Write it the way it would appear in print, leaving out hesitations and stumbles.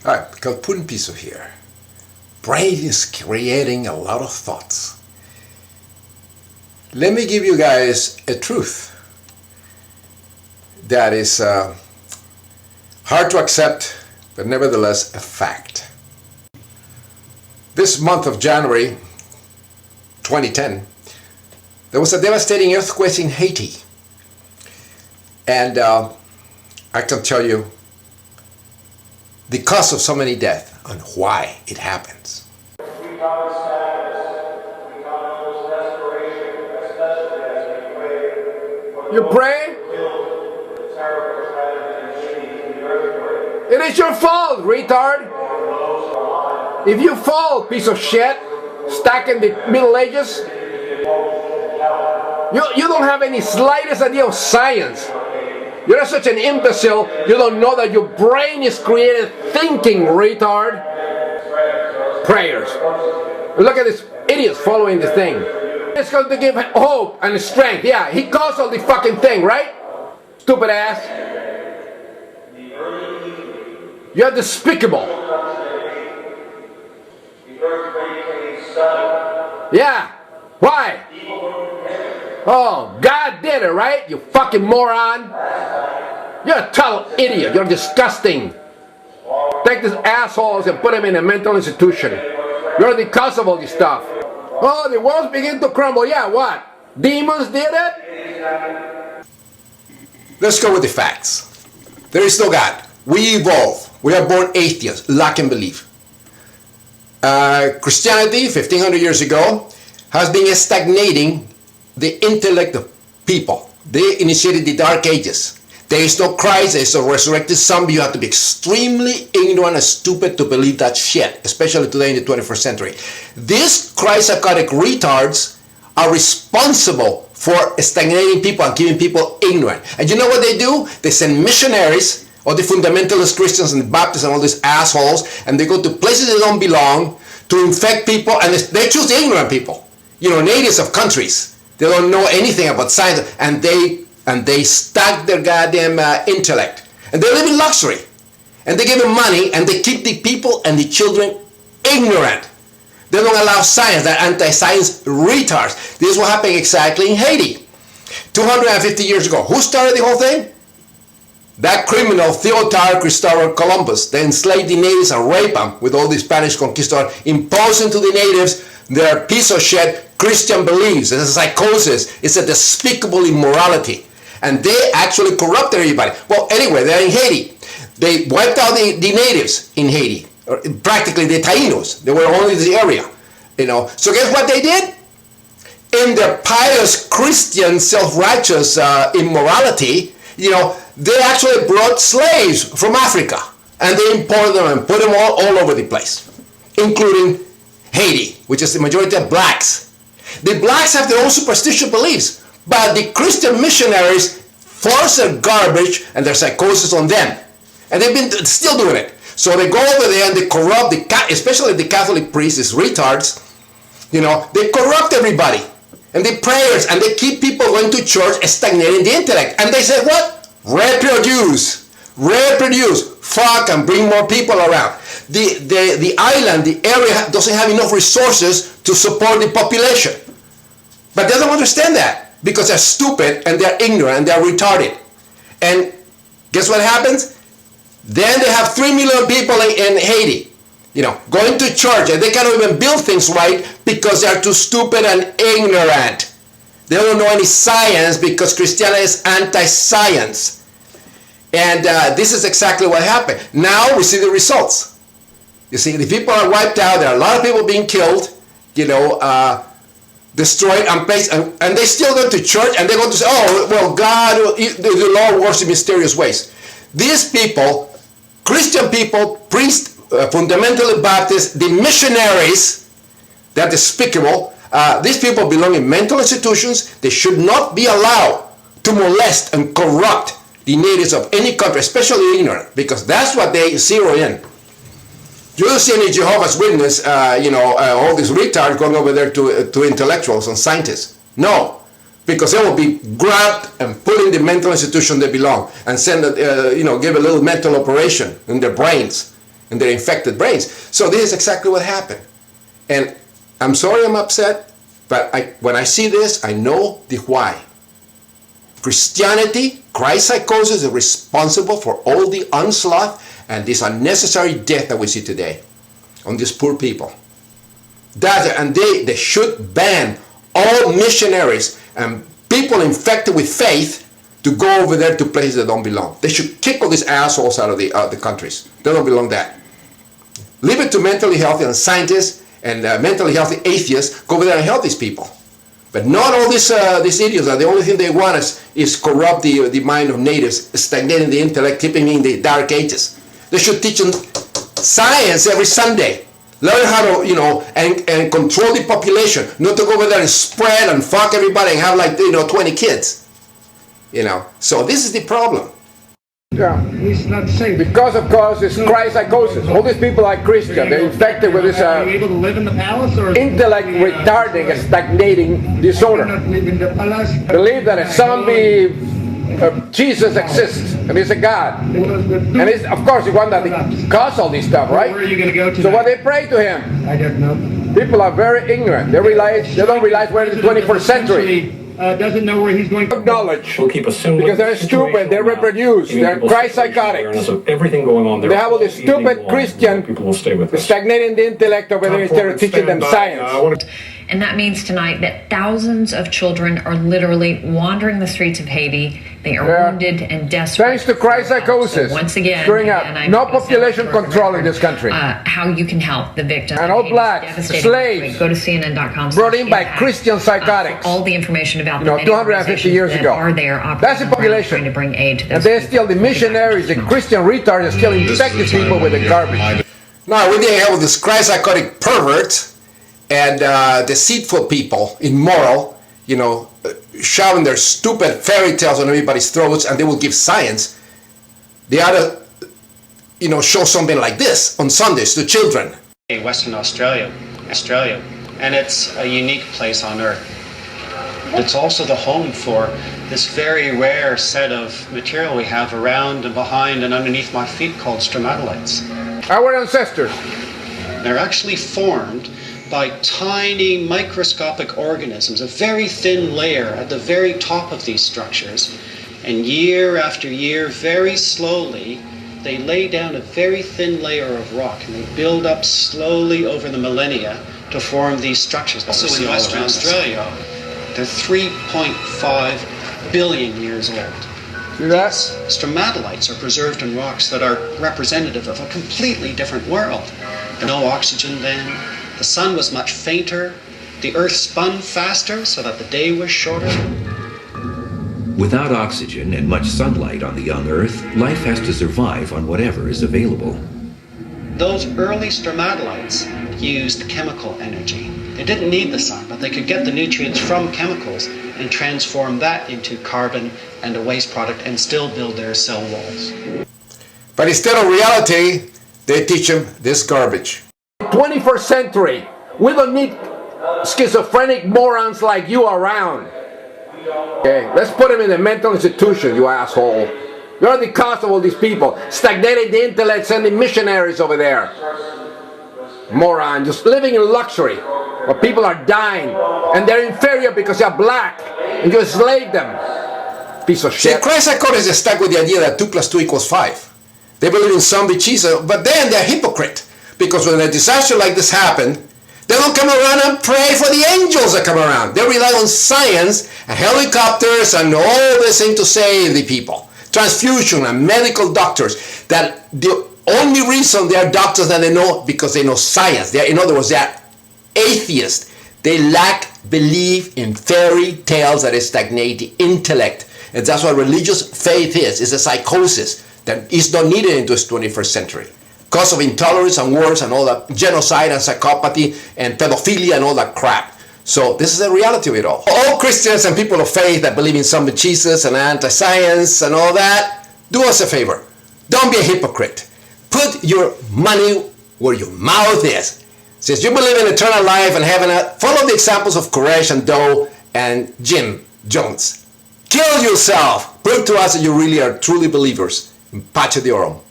Alright, because put in piso here. Brain is creating a lot of thoughts. Let me give you guys a truth that is hard to accept, but nevertheless a fact. This month of January 2010, there was a devastating earthquake in Haiti. And I can tell you the cause of so many deaths and why it happens. We call it stagnanted. We call it desperation, especially as we pray. You pray? It is your fault, retard. If you fall, piece of shit, stuck in the Middle Ages, you don't have any slightest idea of science. You're such an imbecile, you don't know that your brain is created thinking, retard. Prayers. Look at this idiots following the thing. It's going to give hope and strength. Yeah, he caused all the fucking thing, right? Stupid ass. You're despicable. Yeah. Why? Oh, God did it, right? You fucking moron. You're a total idiot. You're disgusting. Take these assholes and put them in a mental institution. You're the cause of all this stuff. Oh, the walls begin to crumble. Yeah, what? Demons did it? Let's go with the facts. There is no God. We evolve. We are born atheists, lack in belief. Christianity, 1500 years ago, has been stagnating the intellect of people. They initiated the Dark Ages. There is no Christ, there is no resurrected zombie. You have to be extremely ignorant and stupid to believe that shit, especially today in the 21st century. These Christ-psychotic retards are responsible for stagnating people and keeping people ignorant. And you know what they do? They send missionaries, all the fundamentalist Christians and Baptists and all these assholes, and they go to places they don't belong to infect people, and they choose the ignorant people. You know, natives of countries. They don't know anything about science, and they stack their goddamn intellect. And they live in luxury. And they give them money, and they keep the people and the children ignorant. They don't allow science. They're anti-science retards. This is what happened exactly in Haiti 250 years ago. Who started the whole thing? That criminal Theodore Christopher Columbus. They enslaved the natives and raped them with all the Spanish conquistadors, imposing to the natives their piece of shit Christian beliefs. It's a psychosis. It's a despicable immorality. And they actually corrupted everybody. Well, anyway, they're in Haiti. They wiped out the natives in Haiti. Or practically the Tainos. They were only in the area. You know. So guess what they did? In their pious Christian self-righteous immorality, you know, they actually brought slaves from Africa. And they imported them and put them all over the place. Including Haiti, which is the majority of blacks. The blacks have their own superstitious beliefs, but the Christian missionaries force their garbage and their psychosis on them. And they've been still doing it. So they go over there and they corrupt, especially the Catholic priests, these retards, you know, they corrupt everybody. And the prayers, and they keep people going to church stagnating the intellect. And they say, what? Reproduce. Reproduce. Fuck and bring more people around. The island, the area doesn't have enough resources to support the population. But they don't understand that because they're stupid and they're ignorant and they're retarded. And guess what happens? Then they have 3 million people in Haiti, you know, going to church, and they can't even build things right because they're too stupid and ignorant. They don't know any science because Christianity is anti-science. And this is exactly what happened. Now we see the results. You see, the people are wiped out. There are a lot of people being killed, you know, destroyed and placed, and they still go to church, and they're going to say, oh, well, God, the Lord works in mysterious ways. These people, Christian people, priests, fundamentalist Baptists, the missionaries, they're despicable. These people belong in mental institutions. They should not be allowed to molest and corrupt the natives of any country, especially ignorant, because that's what they zero in. You don't see any Jehovah's Witness, you know, all these retards going over there to intellectuals and scientists. No, because they will be grabbed and put in the mental institution they belong and send, you know, give a little mental operation in their brains in their infected brains. So this is exactly what happened. And I'm sorry I'm upset, but when I see this, I know the why. Christianity, Christ-psychosis, is responsible for all the onslaught and this unnecessary death that we see today on these poor people. And they should ban all missionaries and people infected with faith to go over there to places that don't belong. They should kick all these assholes out of the countries. They don't belong there. Leave it to mentally healthy and scientists and mentally healthy atheists. Go over there and help these people. But not all these idiots. The only thing they want is corrupt the mind of natives, stagnating the intellect, keeping me in the dark ages. They should teach them science every Sunday. Learn how to, and control the population. Not to go over there and spread and fuck everybody and have 20 kids. So this is the problem. Yeah. He's not safe. Because of course it's Christ-psychosis. All these people are Christian. They're infected with this Are you able to live in the palace or intellect retarding, stagnating disorder. Not live in the palace? Believe that a zombie Jesus exists and he's a God. And it's, of course, the one that caused all this stuff, right? Where are you going to go to? So what they pray to him. I don't know. People are very ignorant. They don't realize we're in the 21st century. Doesn't know where he's going. Knowledge. We'll keep assuming Because they're stupid, they reproduce, they're Christ-psychotics. Everything going on there. They have all this stupid Christian People will stay with us. stagnating the intellect over there instead of teaching them science. And that means tonight that thousands of children are literally wandering the streets of Haiti. They are wounded and desperate. Thanks to Christ-psychosis. So once again, stirring up. and I No put this population out for control in record, this country. How you can help the victims. And all Haiti's blacks, devastating slaves, earthquake. Go to CNN.com. brought in by Christian psychotics. All the information about the 250 years ago. Are there That's the population. trying to bring aid to And those they're still the missionaries, the Christian retards, are still infecting people with the garbage. Now, we didn't have this Christ-psychotic pervert and deceitful people, immoral, shoving their stupid fairy tales on everybody's throats, and they will give science. They ought to, show something like this on Sundays to children. Western Australia, and it's a unique place on Earth. It's also the home for this very rare set of material we have around and behind and underneath my feet called stromatolites. Our ancestors. They're actually formed by tiny microscopic organisms, a very thin layer at the very top of these structures. And year after year, very slowly, they lay down a very thin layer of rock and they build up slowly over the millennia to form these structures. Also in Western Australia, they're 3.5 billion years old. See that? These stromatolites are preserved in rocks that are representative of a completely different world. No oxygen then, the sun was much fainter, the earth spun faster so that the day was shorter. Without oxygen and much sunlight on the young Earth, life has to survive on whatever is available. Those early stromatolites used chemical energy. They didn't need the sun, but they could get the nutrients from chemicals and transform that into carbon and a waste product and still build their cell walls. But instead of reality, they teach them this garbage. 21st century. We don't need schizophrenic morons like you around. Okay, let's put them in a mental institution, you asshole. You're the cause of all these people. Stagnating the intellect, sending missionaries over there. Moron, just living in luxury. Where people are dying. And they're inferior because they're black. And you enslave them. Piece of shit. See, Christ-psychosis is stuck with the idea that 2 + 2 = 5. They believe in zombie Jesus, but then they're hypocrite. Because when a disaster like this happened, they don't come around and pray for the angels that come around. They rely on science and helicopters and all this thing to save the people. Transfusion and medical doctors. That the only reason they are doctors that they know because they know science. In other words, they are atheists. They lack belief in fairy tales that stagnate the intellect. And that's what religious faith is. It's a psychosis that is not needed into this 21st century. Cause of intolerance and wars and all that genocide and psychopathy and pedophilia and all that crap. So this is the reality of it all. All Christians and people of faith that believe in zombie Jesus and anti-science and all that, do us a favor. Don't be a hypocrite. Put your money where your mouth is. Since you believe in eternal life and heaven, follow the examples of Koresh and Doe and Jim Jones. Kill yourself. Prove to us that you really are truly believers. Pace de Oro.